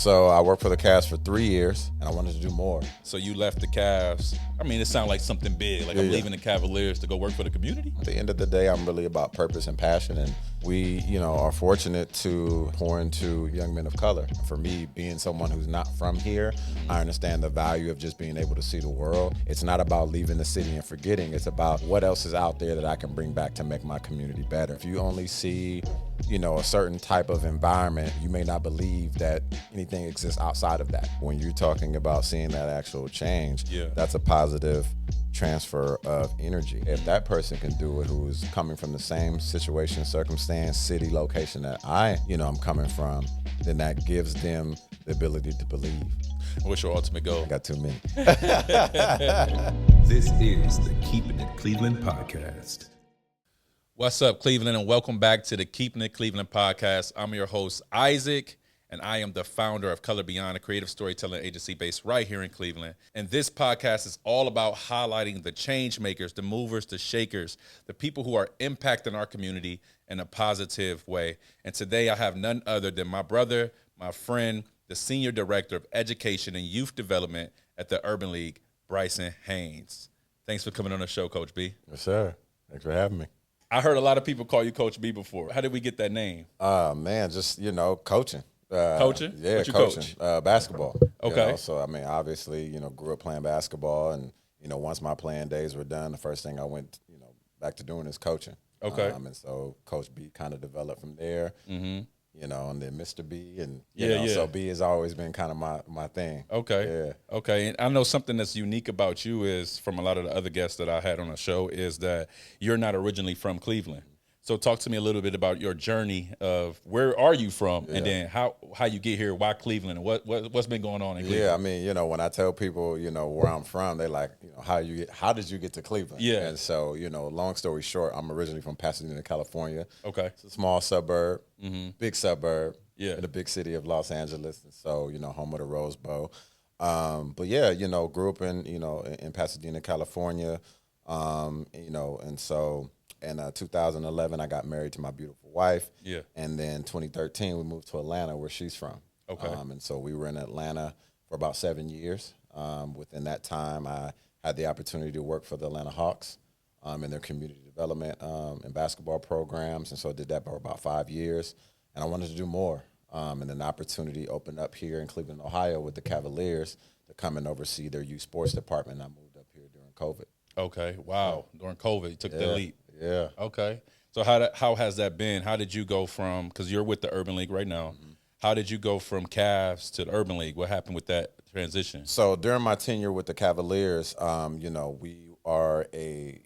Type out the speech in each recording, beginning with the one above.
So I worked for the Cavs for 3 years, and I wanted to do more. So you left the Cavs. I mean, it sounds like something big. Like I'm leaving the Cavaliers to go work for the community. At the end of the day, I'm really about purpose and passion, and we, are fortunate to pour into young men of color. For me, being someone who's not from here, I understand the value of just being able to see the world. It's not about leaving the city and forgetting. It's about what else is out there that I can bring back to make my community better. If you only see a certain type of environment, you may not believe that anything exists outside of that. When you're talking about seeing that actual change, that's a positive transfer of energy. If that person can do it, who's coming from the same situation, circumstance, city, location that I'm coming from, then that gives them the ability to believe. What's your ultimate goal? I got too many. This is the Keepin It Cleveland Podcast. What's up, Cleveland, and welcome back to the Keepin It Cleveland Podcast. I'm your host, Isaac, and I am the founder of Color Beyond, a creative storytelling agency based right here in Cleveland. And this podcast is all about highlighting the change makers, the movers, the shakers, the people who are impacting our community in a positive way. And today I have none other than my brother, my friend, the Senior Director of Education and Youth Development at the Urban League, Bryson Hayes. Thanks for coming on the show, Coach B. Yes, sir. Thanks for having me. I heard a lot of people call you Coach B before. How did we get that name? Man, just, coaching. Coaching? Yeah, what you coaching. Coach? Basketball. Okay. So, obviously, grew up playing basketball. And, once my playing days were done, the first thing I went, back to doing is coaching. Okay. And so Coach B kind of developed from there. Mm-hmm. And then Mr. B. And, so B has always been kind of my thing. Okay. Yeah. Okay. And I know something that's unique about you is, from a lot of the other guests that I had on the show, is that you're not originally from Cleveland. So talk to me a little bit about your journey of where are you from, and then how you get here, why Cleveland, and what's been going on in Cleveland? Yeah, when I tell people, where I'm from, they like, how did you get to Cleveland? Yeah. And so, long story short, I'm originally from Pasadena, California. Okay. It's a small suburb, big suburb, in the big city of Los Angeles. And so, home of the Rose Bowl. But yeah, grew up in Pasadena, California. And so in 2011, I got married to my beautiful wife. Yeah. And then 2013, we moved to Atlanta, where she's from. Okay. And so we were in Atlanta for about 7 years. Within that time, I had the opportunity to work for the Atlanta Hawks in their community development and basketball programs. And so I did that for about 5 years. And I wanted to do more. And then the opportunity opened up here in Cleveland, Ohio with the Cavaliers to come and oversee their youth sports department. And I moved up here during COVID. Okay. Wow. During COVID, you took the leap. Yeah. Okay. So how has that been? How did you go from, because you're with the Urban League right now, how did you go from Cavs to the Urban League? What happened with that transition? So during my tenure with the Cavaliers, we are a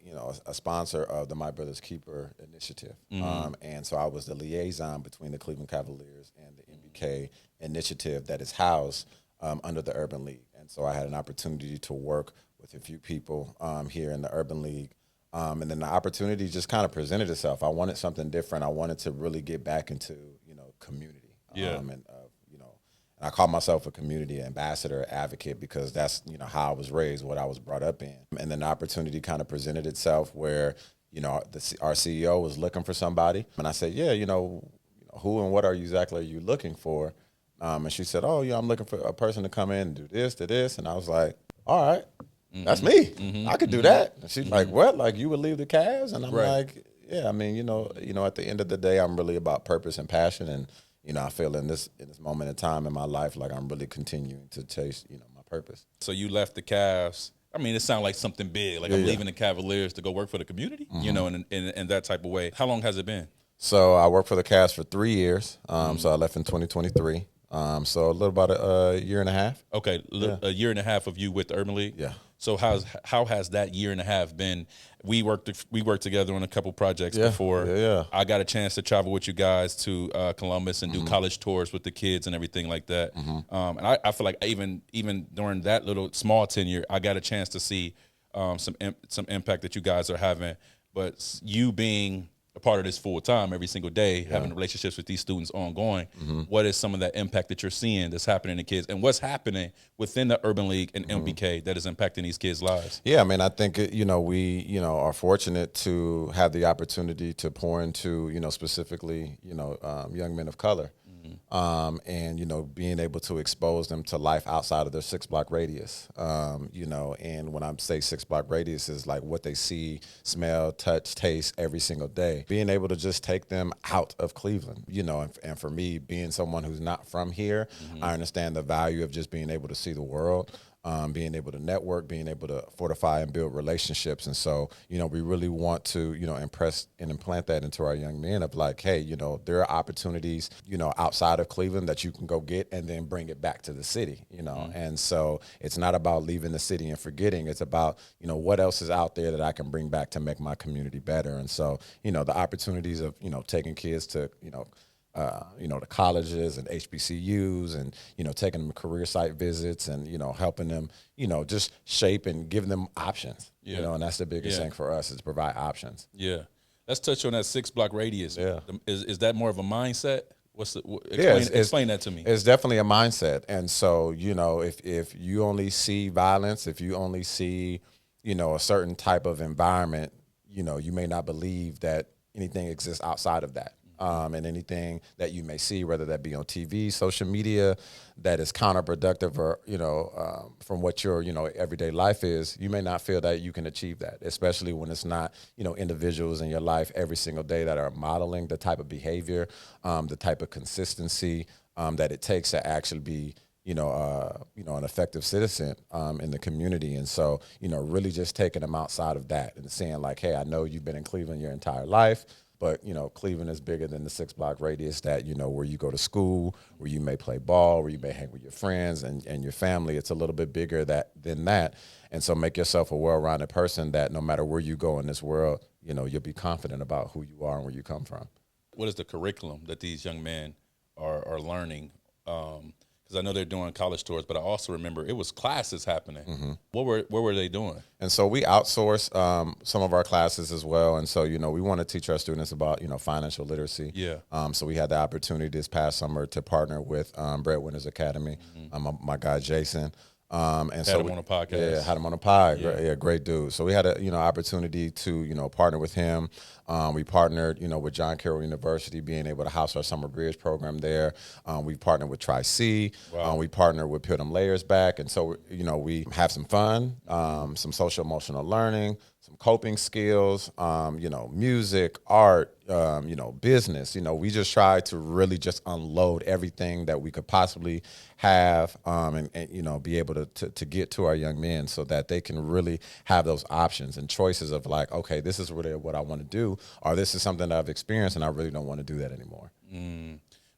sponsor of the My Brother's Keeper initiative. And so I was the liaison between the Cleveland Cavaliers and the MBK initiative that is housed under the Urban League. And so I had an opportunity to work with a few people here in the Urban League. And then the opportunity just kind of presented itself. I wanted something different. I wanted to really get back into, community. And I call myself a community ambassador, advocate, because that's, how I was raised, what I was brought up in. And then the opportunity kind of presented itself where, our CEO was looking for somebody. And I said, who and what exactly are you looking for? And she said, I'm looking for a person to come in and do this, to this. And I was like, all right. That's me. I could do that. And she's like, what? Like, you would leave the Cavs? And I'm like, yeah, at the end of the day, I'm really about purpose and passion. And, I feel in this moment in time in my life, like I'm really continuing to chase, my purpose. So you left the Cavs. I mean, it sounds like something big. Like I'm leaving the Cavaliers to go work for the community, in that type of way. How long has it been? So I worked for the Cavs for 3 years. So I left in 2023. So a little about a year and a half. Okay, a year and a half of you with the Urban League. Yeah. So how has that year and a half been? We worked together on a couple projects before. Yeah. I got a chance to travel with you guys to Columbus and do college tours with the kids and everything like that. And I feel like even during that little small tenure, I got a chance to see some impact that you guys are having. But you being a part of this full time every single day, having relationships with these students ongoing, what is some of that impact that you're seeing that's happening to kids, and what's happening within the Urban League and MBK that is impacting these kids' lives? Yeah, I mean, I think, we, are fortunate to have the opportunity to pour into, specifically, young men of color. and, you know, being able to expose them to life outside of their 6-block radius. You know, and when I say 6-block radius is like what they see, smell, touch, taste every single day. Being able to just take them out of Cleveland, you know, and for me, being someone who's not from here, I understand the value of just being able to see the world. Being able to network, being able to fortify and build relationships. And so, you know, we really want to, you know, impress and implant that into our young men of like, hey, you know, there are opportunities, you know, outside of Cleveland that you can go get and then bring it back to the city, you know. And so it's not about leaving the city and forgetting. It's about, you know, what else is out there that I can bring back to make my community better. And so, you know, the opportunities of, you know, taking kids to, you know, the colleges and HBCUs and, you know, taking them career site visits and, you know, helping them, you know, just shape and giving them options, you know, and that's the biggest thing for us is to provide options. Yeah. Let's touch on that 6-block radius. Yeah. Is that more of a mindset? Explain that to me. It's definitely a mindset. And so, you know, if you only see violence, if you only see, you know, a certain type of environment, you know, you may not believe that anything exists outside of that. And anything that you may see, whether that be on TV, social media, that is counterproductive or, you know, from what your, you know, everyday life is, you may not feel that you can achieve that, especially when it's not, you know, individuals in your life every single day that are modeling the type of behavior, the type of consistency that it takes to actually be, you know, an effective citizen in the community. And so, you know, really just taking them outside of that and saying like, hey, I know you've been in Cleveland your entire life, but, you know, Cleveland is bigger than the 6-block radius that, you know, where you go to school, where you may play ball, where you may hang with your friends and your family. It's a little bit bigger than that. And so make yourself a well-rounded person that no matter where you go in this world, you know, you'll be confident about who you are and where you come from. What is the curriculum that these young men are learning? Because I know they're doing college tours, but I also remember it was classes happening. What were they doing? And so we outsource some of our classes as well. And so, you know, we want to teach our students about, you know, financial literacy. Yeah. So we had the opportunity this past summer to partner with Breadwinners Academy, my guy Jason. And had him on a podcast. Yeah, had him on a pod. Yeah, great dude. So we had a, you know, opportunity to, you know, partner with him. We partnered, you know, with John Carroll University, being able to house our summer bridge program there. We partnered with Tri-C. Wow. We partnered with Peel Them Layers Back. And so, you know, we have some fun, some social emotional learning, some coping skills, you know, music, art, you know, business. You know, we just try to really just unload everything that we could possibly have and you know, be able to get to our young men so that they can really have those options and choices of like, okay, this is really what I want to do, or this is something that I've experienced and I really don't want to do that anymore.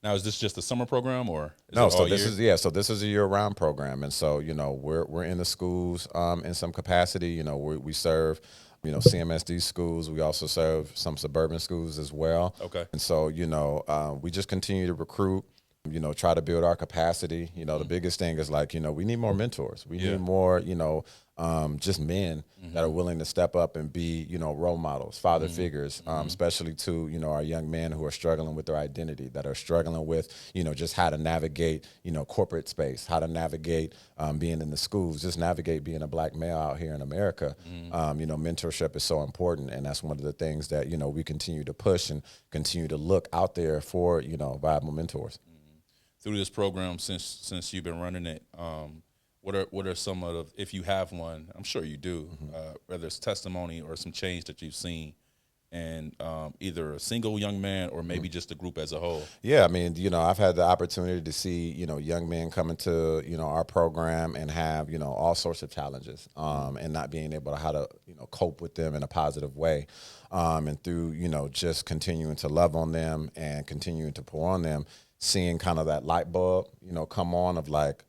Now, is this just a summer program or no? So this is so this is a year-round program, and so, you know, we're in the schools in some capacity. You know, we serve, you know, CMSD schools. We also serve some suburban schools as well. Okay. And so, you know, we just continue to recruit, you know, try to build our capacity. You know, the biggest thing is like, you know, we need more mentors. We need more, you know, just men that are willing to step up and be, you know, role models, father figures, especially to, you know, our young men who are struggling with their identity, that are struggling with, you know, just how to navigate, you know, corporate space, how to navigate being in the schools, just navigate being a black male out here in America. You know, mentorship is so important. And that's one of the things that, you know, we continue to push and continue to look out there for, you know, viable mentors. Through this program, since you've been running it, what are some of the, if you have one, I'm sure you do, whether it's testimony or some change that you've seen in either a single young man or maybe just the group as a whole? Yeah, I mean, you know, I've had the opportunity to see, you know, young men come into, you know, our program and have, you know, all sorts of challenges and not being able to how to, you know, cope with them in a positive way. And through, you know, just continuing to love on them and continuing to pour on them, seeing kind of that light bulb, you know, come on of like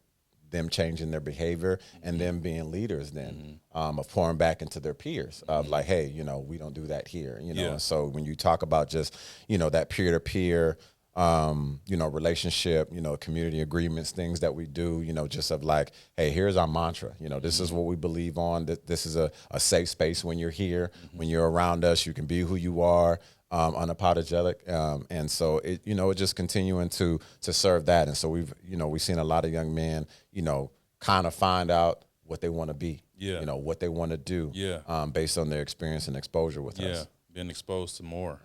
them changing their behavior and them being leaders then of pouring back into their peers of like, hey, you know, we don't do that here, you know. And so when you talk about just, you know, that peer-to-peer, you know, relationship, you know, community agreements, things that we do, you know, just of like, hey, here's our mantra, you know, this is what we believe on, that this is a safe space when you're here, when you're around us, you can be who you are. Unapologetic, and so it, you know, it just continuing to serve that, and so we've seen a lot of young men, you know, kind of find out what they want to be, you know, what they want to do, based on their experience and exposure with us. Being exposed to more,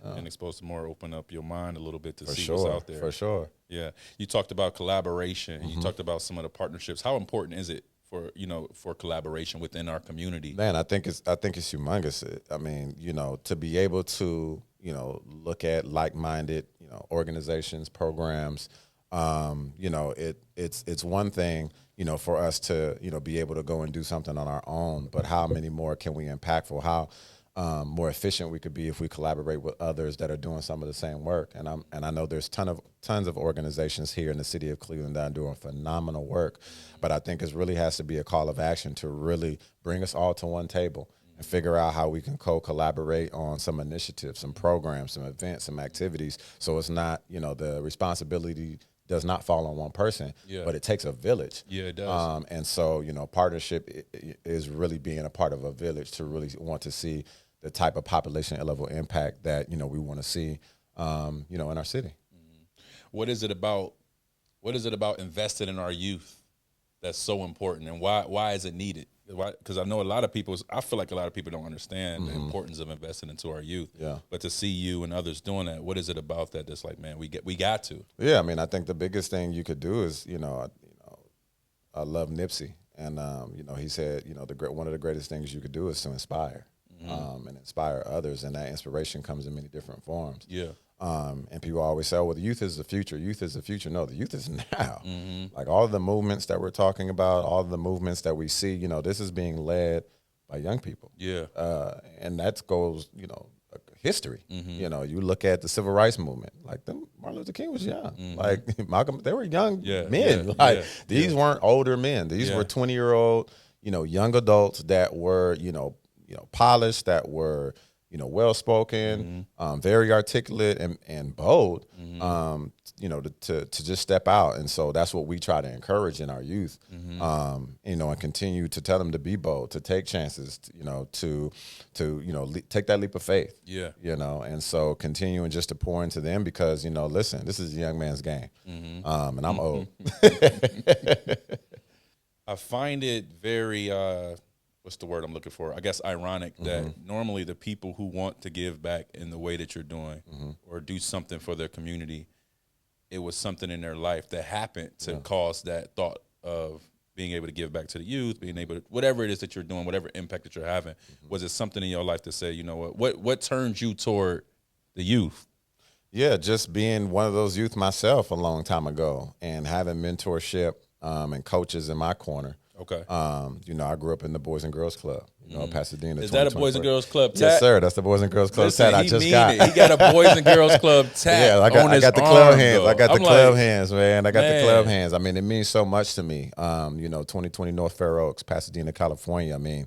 open up your mind a little bit to see sure, what's out there. For sure. Yeah. You talked about collaboration. You talked about some of the partnerships. How important is it for collaboration within our community? Man, I think it's humongous. I mean, to be able to, look at like-minded, organizations, programs, it's one thing, for us to, be able to go and do something on our own, but how many more can we impactful? How more efficient we could be if we collaborate with others that are doing some of the same work. And I know there's tons of organizations here in the city of Cleveland that are doing phenomenal work, but I think it really has to be a call of action to really bring us all to one table and figure out how we can co-collaborate on some initiatives, some programs, some events, some activities. So it's not, the responsibility does not fall on one person, but it takes a village. Yeah, it does. And so, partnership is really being a part of a village to really want to see the type of population level impact that, we want to see, in our city. What is it about investing in our youth that's so important, and why is it needed? Because I know I feel like a lot of people don't understand the importance of investing into our youth. Yeah. But to see you and others doing that, what is it about that that's like, man, we got to? Yeah, I mean, I think the biggest thing you could do is, I love Nipsey, and he said, one of the greatest things you could do is to inspire, and inspire others, and that inspiration comes in many different forms. Yeah. And people always say, well, the youth is the future. Youth is the future. No, the youth is now. Like all of the movements that we're talking about, all of the movements that we see, this is being led by young people. Yeah. And that goes, history. You look at the civil rights movement, like Martin Luther King was young. Like Malcolm, they were young men. These weren't older men. These were 20-year-old, young adults that were, polished, that were, well-spoken, very articulate and bold, to just step out. And so that's what we try to encourage in our youth, and continue to tell them to be bold, to take chances, to take that leap of faith. Yeah. And so continuing just to pour into them because, listen, this is a young man's game, and I'm old. I find it very, what's the word I'm looking for? I guess ironic that normally the people who want to give back in the way that you're doing or do something for their community, it was something in their life that happened to cause that thought of being able to give back to the youth, being able to, whatever it is that you're doing, whatever impact that you're having. Was it something in your life to say, what turned you toward the youth? Yeah, just being one of those youth myself a long time ago and having mentorship and coaches in my corner. Okay. I grew up in the Boys and Girls Club, Pasadena. Is that a Boys and Girls Club tat? Yes, sir. That's the Boys and Girls Club tat I just got. He got a Boys and Girls Club tat. Yeah, I got the club hands. I got the club hands, man. I got the club hands. I mean, it means so much to me. 2020 North Fair Oaks, Pasadena, California. I mean,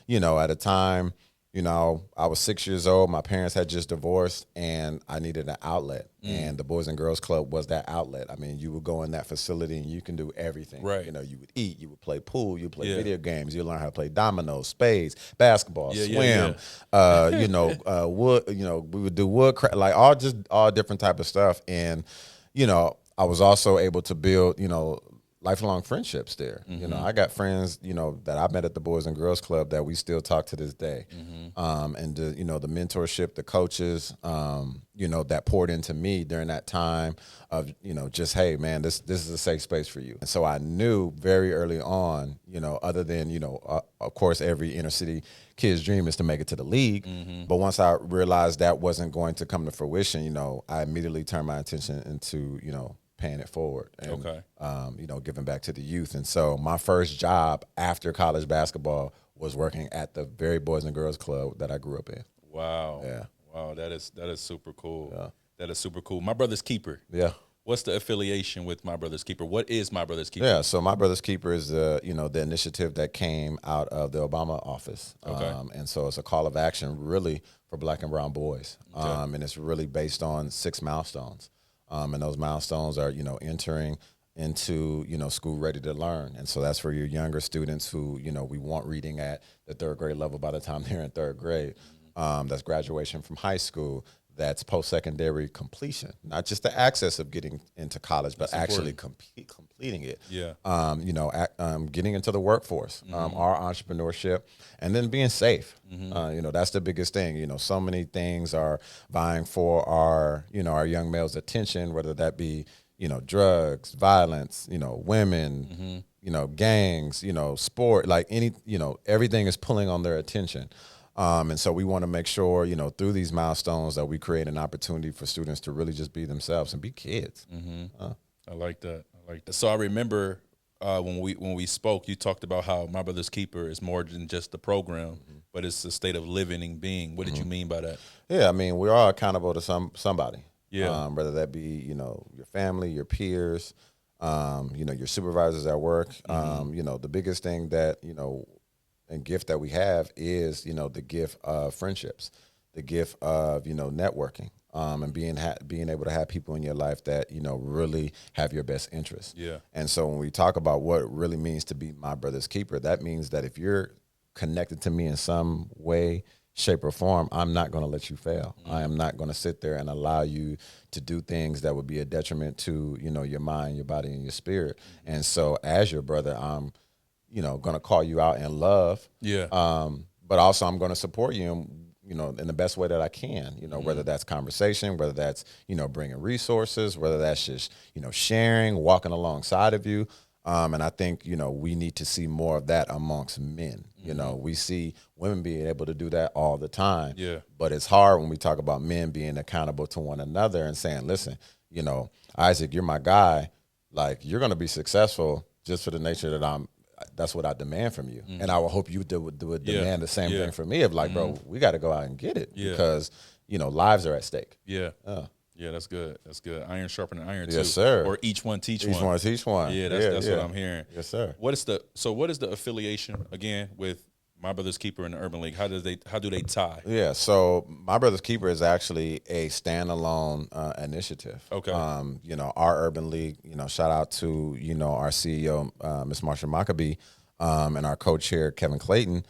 at a time, I was 6 years old. My parents had just divorced, and I needed an outlet. And the Boys and Girls Club was that outlet. I mean, you would go in that facility, and you can do everything. Right. You would eat, you would play pool, you would play video games, you learn how to play dominoes, spades, basketball, swim. Wood. We would do woodcraft, like all different type of stuff. And I was also able to build lifelong friendships there. I got friends, that I met at the Boys and Girls Club that we still talk to this day. And the mentorship, the coaches, that poured into me during that time of, just, hey man, this is a safe space for you. And so I knew very early on, other than, of course, every inner city kid's dream is to make it to the league. But once I realized that wasn't going to come to fruition, I immediately turned my attention into, paying it forward and, giving back to the youth. And so my first job after college basketball was working at the very Boys and Girls Club that I grew up in. Wow. Yeah. Wow. That is super cool. Yeah. That is super cool. My Brother's Keeper. Yeah. What's the affiliation with My Brother's Keeper? What is My Brother's Keeper? Yeah, so My Brother's Keeper is the initiative that came out of the Obama office. Okay. And so it's a call of action really for Black and brown boys. Okay. And it's really based on 6 milestones. And those milestones are, entering into, school ready to learn. And so that's for your younger students who, we want reading at the 3rd grade level by the time they're in 3rd grade. That's graduation from high school. that's post-secondary completion, not just the access of getting into college, but actually completing it. Yeah. Getting into the workforce, our entrepreneurship, and then being safe. That's the biggest thing. So many things are vying for our young males' attention, whether that be, drugs, violence, women, gangs, sport, like everything is pulling on their attention. And so we want to make sure, through these milestones that we create an opportunity for students to really just be themselves and be kids. I like that. So I remember when we spoke, you talked about how My Brother's Keeper is more than just the program, but it's a state of living and being. What did you mean by that? Yeah, I mean, we're all accountable to somebody. Yeah. Whether that be, your family, your peers, your supervisors at work. The biggest thing that, and gift that we have is, the gift of friendships, the gift of, networking, and being able to have people in your life that, really have your best interest. Yeah. And so when we talk about what it really means to be my brother's keeper, that means that if you're connected to me in some way, shape, or form, I'm not going to let you fail. I am not going to sit there and allow you to do things that would be a detriment to, your mind, your body, and your spirit. And so as your brother, I'm going to call you out in love. Yeah. But also I'm going to support you in the best way that I can, whether that's conversation, whether that's, bringing resources, whether that's just, sharing, walking alongside of you. And I think, we need to see more of that amongst men. We see women being able to do that all the time. Yeah. But it's hard when we talk about men being accountable to one another and saying, listen, Isaac, you're my guy. Like, you're going to be successful just for the nature that that's what I demand from you. And I will hope you would demand the same thing from me of like, bro, we got to go out and get it because, lives are at stake. Yeah. Yeah, that's good. That's good. Iron sharpening iron too. Yes, sir. Or each one teach one. Each one teach one. Yeah, that's what I'm hearing. Yes, sir. What is the affiliation again with My Brother's Keeper and the Urban League? How do they tie? Yeah, so My Brother's Keeper is actually a standalone initiative. Okay. Our Urban League, shout out to, our CEO, Ms. Marsha Maccabee, and our co-chair, Kevin Clayton.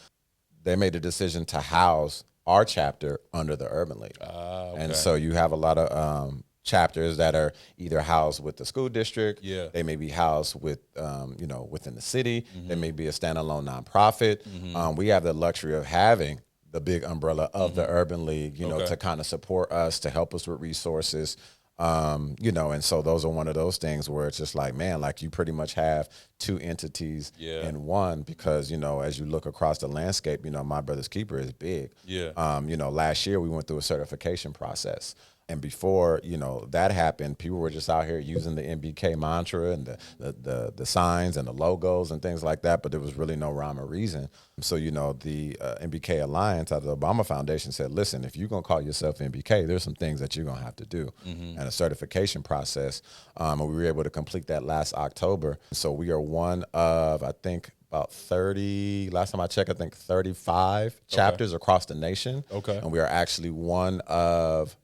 They made the decision to house our chapter under the Urban League. Okay. And so you have a lot of chapters that are either housed with the school district. Yeah. They may be housed with, within the city. They may be a standalone nonprofit. We have the luxury of having the big umbrella of the Urban League, to kind of support us, to help us with resources. And so those are one of those things where it's just like, man, like you pretty much have two entities in one because, as you look across the landscape, My Brother's Keeper is big. Yeah. Last year we went through a certification process. And before, that happened, people were just out here using the MBK mantra and the signs and the logos and things like that, but there was really no rhyme or reason. So, the MBK Alliance out of the Obama Foundation said, listen, if you're going to call yourself MBK, there's some things that you're going to have to do. And a certification process. And we were able to complete that last October. So we are one of, I think, about 30, last time I checked, I think 35 chapters across the nation. Okay. And we are actually one of,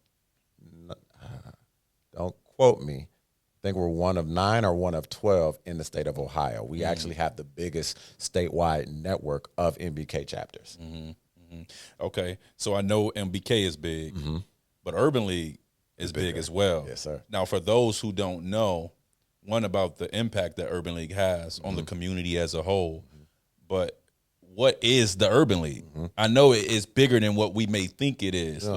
don't quote me, I think we're one of 9 or one of 12 in the state of Ohio. We actually have the biggest statewide network of MBK chapters. Okay, so I know MBK is big, but Urban League is big as well. Yes, sir. Now, for those who don't know, one about the impact that Urban League has on the community as a whole, but what is the Urban League? I know it is bigger than what we may think it is.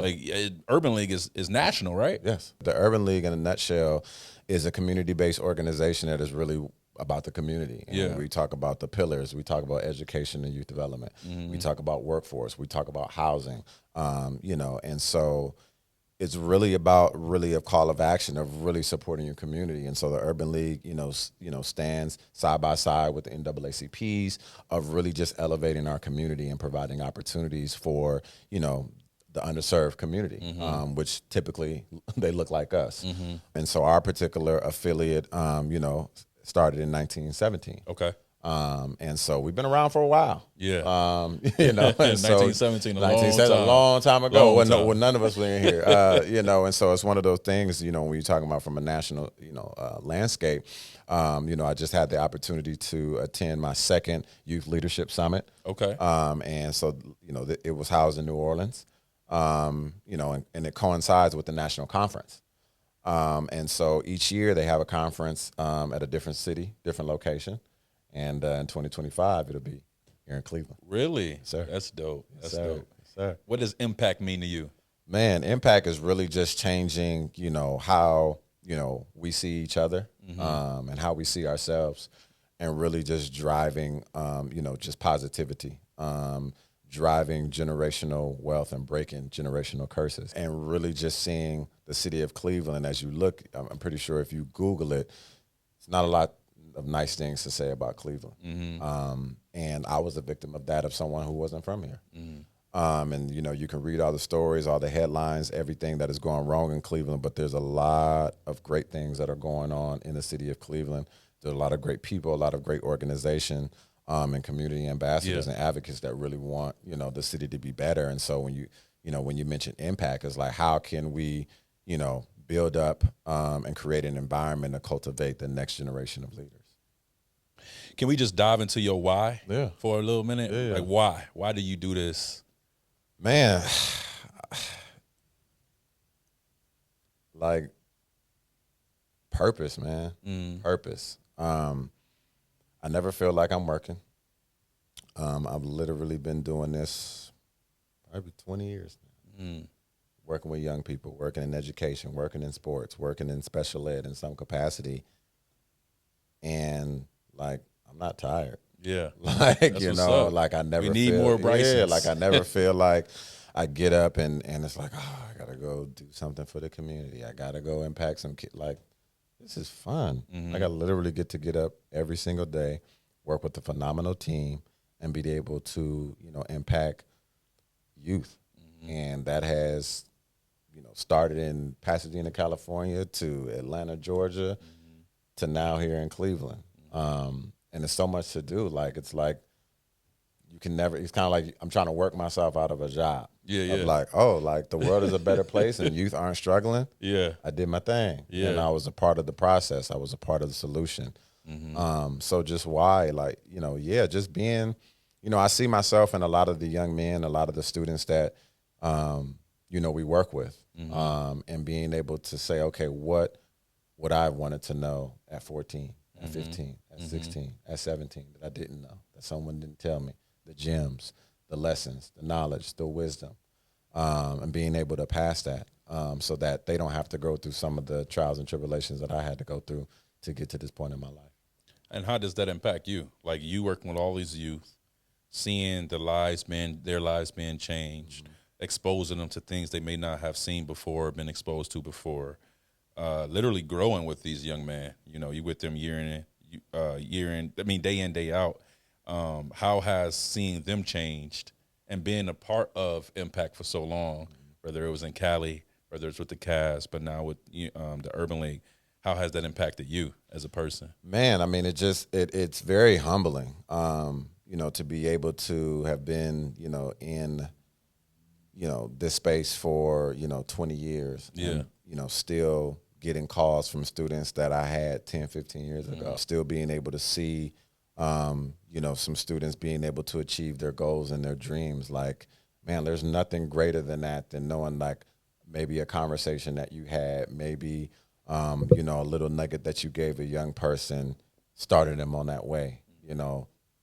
Urban League is national, right? Yes. The Urban League, in a nutshell, is a community-based organization that is really about the community. And we talk about the pillars. We talk about education and youth development. We talk about workforce. We talk about housing. And so it's really about a call of action of really supporting your community. And so the Urban League, stands side by side with the NAACPs of really just elevating our community and providing opportunities for, the underserved community, which typically they look like us. And so our particular affiliate, started in 1917. Okay. And so we've been around for a while. Yeah. And 1917, a long time ago. When none of us were in here. And so it's one of those things, when you're talking about from a national, landscape, I just had the opportunity to attend my second Youth Leadership Summit. Okay. And so, it was housed in New Orleans. and it coincides with the national conference. And so each year they have a conference at a different city, different location. And in 2025, it'll be here in Cleveland. Really? Yes, sir. That's dope. Yes, That's sir. dope. Yes, sir. What does impact mean to you? Man, impact is really just changing, how, we see each other and how we see ourselves, and really just driving, just positivity, driving generational wealth and breaking generational curses, and really just seeing the city of Cleveland. As you look, I'm pretty sure if you Google it, it's not a lot of nice things to say about Cleveland. And I was a victim of that, of someone who wasn't from here. And, you can read all the stories, all the headlines, everything that is going wrong in Cleveland, but there's a lot of great things that are going on in the city of Cleveland. There's a lot of great people, a lot of great organization, and community ambassadors and advocates that really want, the city to be better. And so when you mention impact, it's like, how can we, build up and create an environment to cultivate the next generation of leaders? Can we just dive into your why Yeah. for a little minute? Yeah. Like, why? Why do you do this? Man, like purpose, man. Purpose. I never feel like I'm working. I've literally been doing this probably 20 years now. Working with young people, working in education, working in sports, working in special ed in some capacity. And like, I'm not tired. Yeah. Like, That's like I never We need feel, more Brysons. Yeah, like I never feel like I get up and it's like, I gotta go do something for the community. I gotta go impact some kid. Like, this is fun. Like, I literally get up every single day, work with a phenomenal team, and be able to, impact youth. And that has, started in Pasadena, California, to Atlanta, Georgia, to now here in Cleveland. And there's so much to do. Like, it's like, you can never, it's kind of like I'm trying to work myself out of a job. Yeah. Of like, like the world is a better place and youth aren't struggling. Yeah. I did my thing. Yeah. And I was a part of the process. I was a part of the solution. So just why, like, just being, I see myself in a lot of the young men, a lot of the students that, we work with, and being able to say, okay, what would I have wanted to know at 14, at 15, at 16, at 17 that I didn't know, that someone didn't tell me, the gems, the lessons, the knowledge, the wisdom, and being able to pass that so that they don't have to go through some of the trials and tribulations that I had to go through to get to this point in my life. And how does that impact you? Like, you working with all these youth, seeing their lives being changed, exposing them to things they may not have seen before, been exposed to before, literally growing with these young men. You with them day in, day out. How has seeing them changed and being a part of impact for so long, whether it was in Cali, whether it's with the Cavs, but now with the Urban League, how has that impacted you as a person? Man, I mean, it's very humbling, to be able to have been, in, this space for, 20 years. Yeah. And, still getting calls from students that I had 10, 15 years ago, still being able to see, some students being able to achieve their goals and their dreams. Like, man, there's nothing greater than that, than knowing, like, maybe a conversation that you had, maybe, a little nugget that you gave a young person started them on that way,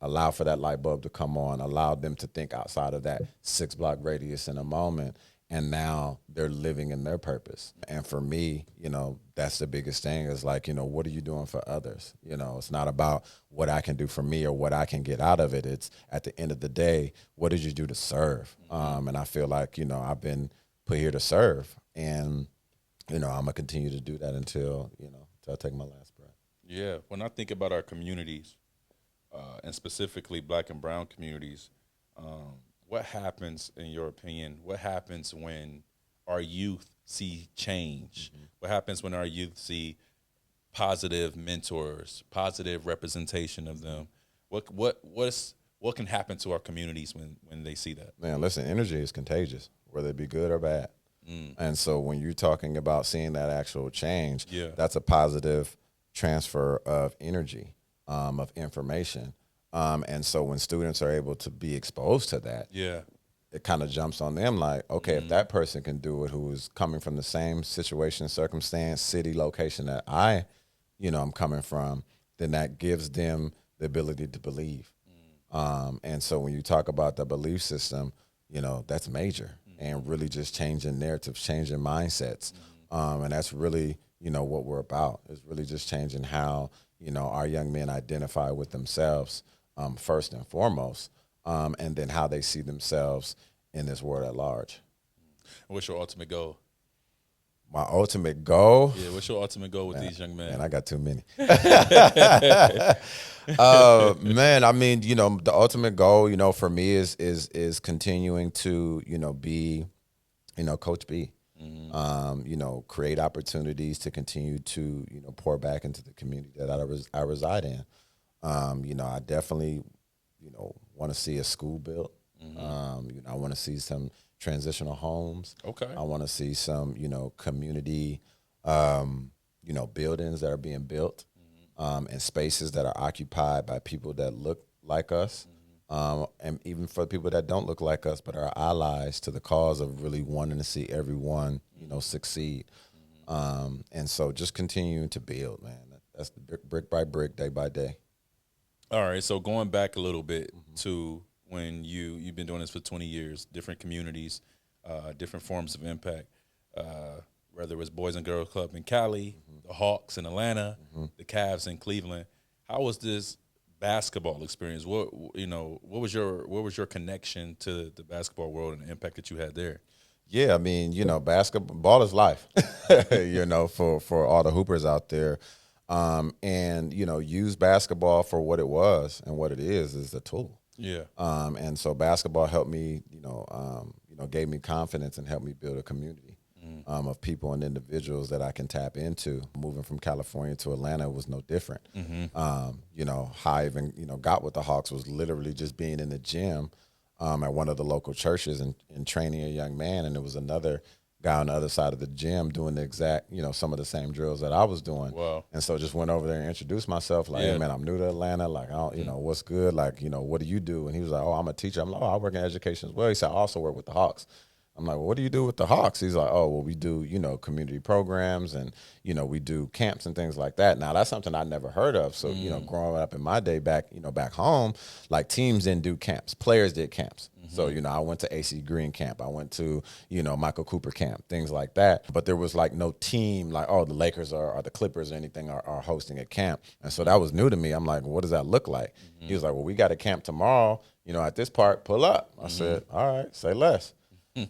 allow for that light bulb to come on, allow them to think outside of that 6-block radius in a moment. And now they're living in their purpose. And for me, that's the biggest thing is like, what are you doing for others? It's not about what I can do for me or what I can get out of it. It's at the end of the day, what did you do to serve? And I feel like, I've been put here to serve. And, I'm going to continue to do that until I take my last breath. Yeah. When I think about our communities, and specifically Black and brown communities, what happens, in your opinion, what happens when our youth see change? What happens when our youth see positive mentors, positive representation of them? What can happen to our communities when they see that? Man, listen, energy is contagious, whether it be good or bad. And so when you're talking about seeing that actual change, that's a positive transfer of energy, of information. And so when students are able to be exposed to that, it kind of jumps on them like, okay, if that person can do it, who is coming from the same situation, circumstance, city, location that I, I'm coming from, then that gives them the ability to believe. And so when you talk about the belief system, that's major and really just changing narratives, changing mindsets. And that's really, what we're about is really just changing how, our young men identify with themselves first and foremost, and then how they see themselves in this world at large. What's your ultimate goal? My ultimate goal? Yeah, what's your ultimate goal with these young men? Man, I got too many. Man, I mean, the ultimate goal, for me is continuing to, be, Coach B. Create opportunities to continue to, pour back into the community that I reside in. I definitely, want to see a school built. I want to see some transitional homes. Okay. I want to see some, community, buildings that are being built, and spaces that are occupied by people that look like us. And even for people that don't look like us, but are allies to the cause of really wanting to see everyone, succeed. And so just continuing to build, man. That's brick by brick, day by day. All right. So going back a little bit to when you've been doing this for 20 years, different communities, different forms of impact, whether it was Boys and Girls Club in Cali, the Hawks in Atlanta, the Cavs in Cleveland. How was this basketball experience? What was your connection to the basketball world and the impact that you had there? Yeah, I mean, basketball is life, for all the hoopers out there. And, use basketball for what it was and what it is a tool. Yeah. And so basketball helped me, gave me confidence and helped me build a community of people and individuals that I can tap into. Moving from California to Atlanta was no different. How I even, got with the Hawks was literally just being in the gym at one of the local churches and training a young man. And there was another guy on the other side of the gym doing the exact, some of the same drills that I was doing. Wow. And so just went over there and introduced myself, like, hey, man, I'm new to Atlanta. Like, I don't, what's good? Like, what do you do? And he was like, oh, I'm a teacher. I'm like, oh, I work in education as well. He said, I also work with the Hawks. I'm like, well, what do you do with the Hawks? He's like, oh, well, we do, community programs and, we do camps and things like that. Now, that's something I never heard of. So, growing up in my day back home, like teams didn't do camps. Players did camps. So, I went to AC Green camp. I went to, Michael Cooper camp, things like that. But there was like no team like, oh, the Lakers or the Clippers or anything are hosting a camp. And so that was new to me. I'm like, what does that look like? He was like, well, we got a camp tomorrow, at this park, pull up. I said, all right, say less.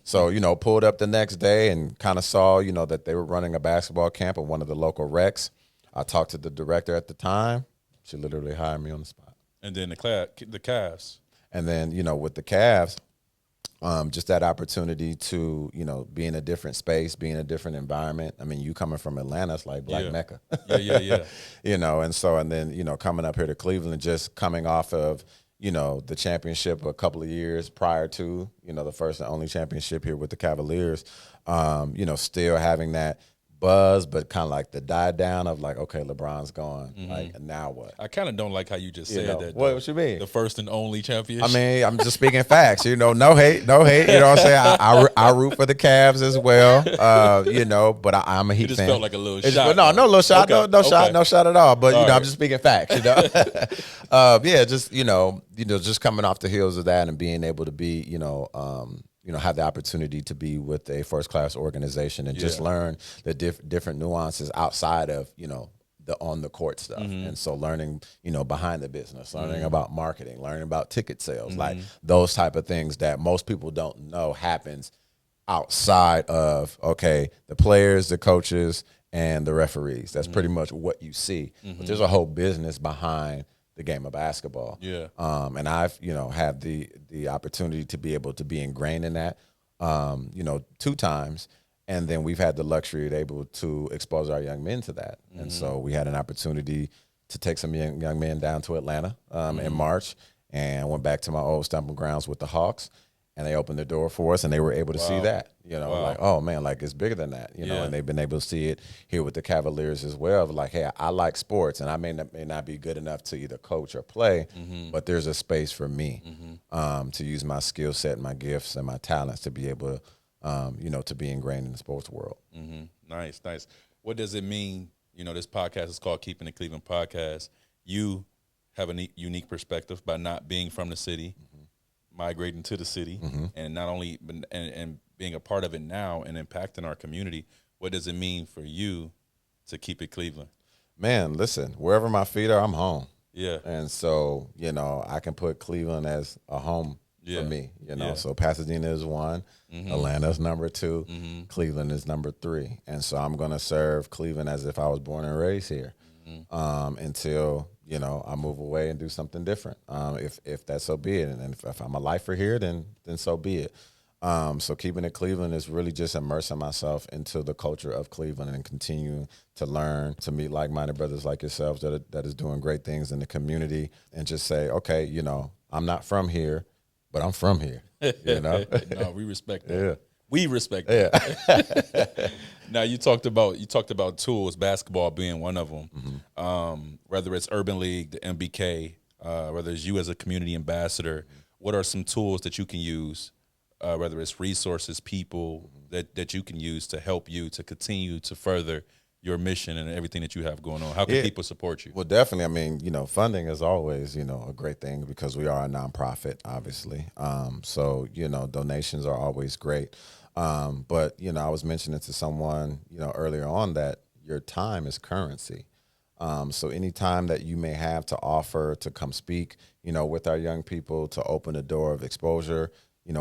So, pulled up the next day and kind of saw, that they were running a basketball camp at one of the local recs. I talked to the director at the time. She literally hired me on the spot. And then the Cavs. And then, with the Cavs, just that opportunity to, be in a different space, be in a different environment. I mean, you coming from Atlanta, it's like Black Mecca. Yeah. And then, coming up here to Cleveland, just coming off of, the championship a couple of years prior to, the first and only championship here with the Cavaliers, still having that buzz, but kind of like the die down of like, okay, LeBron's gone. Like, now what? I kind of don't like how you just said that. What you mean? The first and only championship. I mean, I'm just speaking facts. No hate. You know what I'm saying? I root for the Cavs as well. But I'm a Heat fan. It just felt like a little shot. No little shot. Okay. No shot at all. But all right. I'm just speaking facts. Just coming off the heels of that and being able to be, have the opportunity to be with a first-class organization and just learn the different nuances outside of, the on-the-court stuff. And so learning, behind the business, learning about marketing, learning about ticket sales, like those type of things that most people don't know happens outside of, okay, the players, the coaches, and the referees. That's pretty much what you see. But there's a whole business behind the game of basketball. Yeah. And I've, had the opportunity to be able to be ingrained in that, 2 times. And then we've had the luxury of able to expose our young men to that. And so we had an opportunity to take some young men down to Atlanta in March and went back to my old stomping grounds with the Hawks. and they opened the door for us, and they were able to see that, like, oh man, like it's bigger than that, and they've been able to see it here with the Cavaliers as well. Like, hey, I like sports, and I may not be good enough to either coach or play, but there's a space for me to use my skill set and my gifts and my talents to be able to, to be ingrained in the sports world. Nice. What does it mean? This podcast is called Keepin It Cleveland Podcast. You have a unique perspective by not being from the city, migrating to the city, and not only and being a part of it now and impacting our community. What does it mean for you to keep it Cleveland? Man, listen, wherever my feet are, I'm home. Yeah. And so, I can put Cleveland as a home for me, So Pasadena is 1, Atlanta's number 2, Cleveland is number 3. And so I'm going to serve Cleveland as if I was born and raised here until, I move away and do something different, if that's so be it. And if I'm a lifer here, then so be it. So Keeping It Cleveland is really just immersing myself into the culture of Cleveland and continuing to learn, to meet like-minded brothers like yourselves that is doing great things in the community, and just say, okay, I'm not from here, but I'm from here. No, we respect that. Yeah. We respect that. Yeah. Now you talked about tools, basketball being one of them. Whether it's Urban League, the MBK, whether it's you as a community ambassador, what are some tools that you can use? Whether it's resources, people that you can use to help you to continue to further your mission and everything that you have going on. How can people support you? Well, definitely. I mean, funding is always, a great thing because we are a nonprofit, obviously. So, donations are always great. But, I was mentioning to someone, earlier on that your time is currency. So any time that you may have to offer to come speak, with our young people, to open the door of exposure,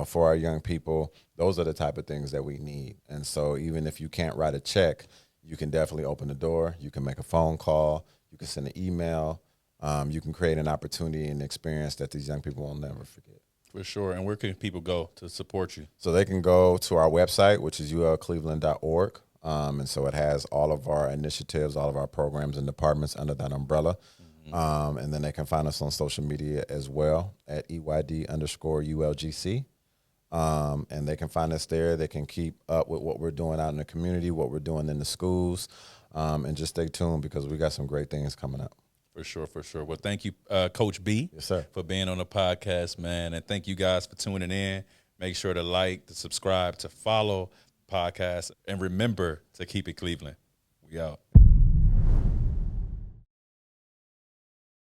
for our young people, those are the type of things that we need. And so even if you can't write a check, you can definitely open the door. You can make a phone call. You can send an email. You can create an opportunity and experience that these young people will never forget. For sure. And where can people go to support you? So they can go to our website, which is ulcleveland.org. And so it has all of our initiatives, all of our programs and departments under that umbrella. And then they can find us on social media as well at EYD_ULGC. And they can find us there. They can keep up with what we're doing out in the community, what we're doing in the schools, and just stay tuned because we got some great things coming up. For sure. Well, thank you, Coach B, yes, sir, for being on the podcast, man. And thank you guys for tuning in. Make sure to like, to subscribe, to follow the podcast. And remember to keep it Cleveland. We out.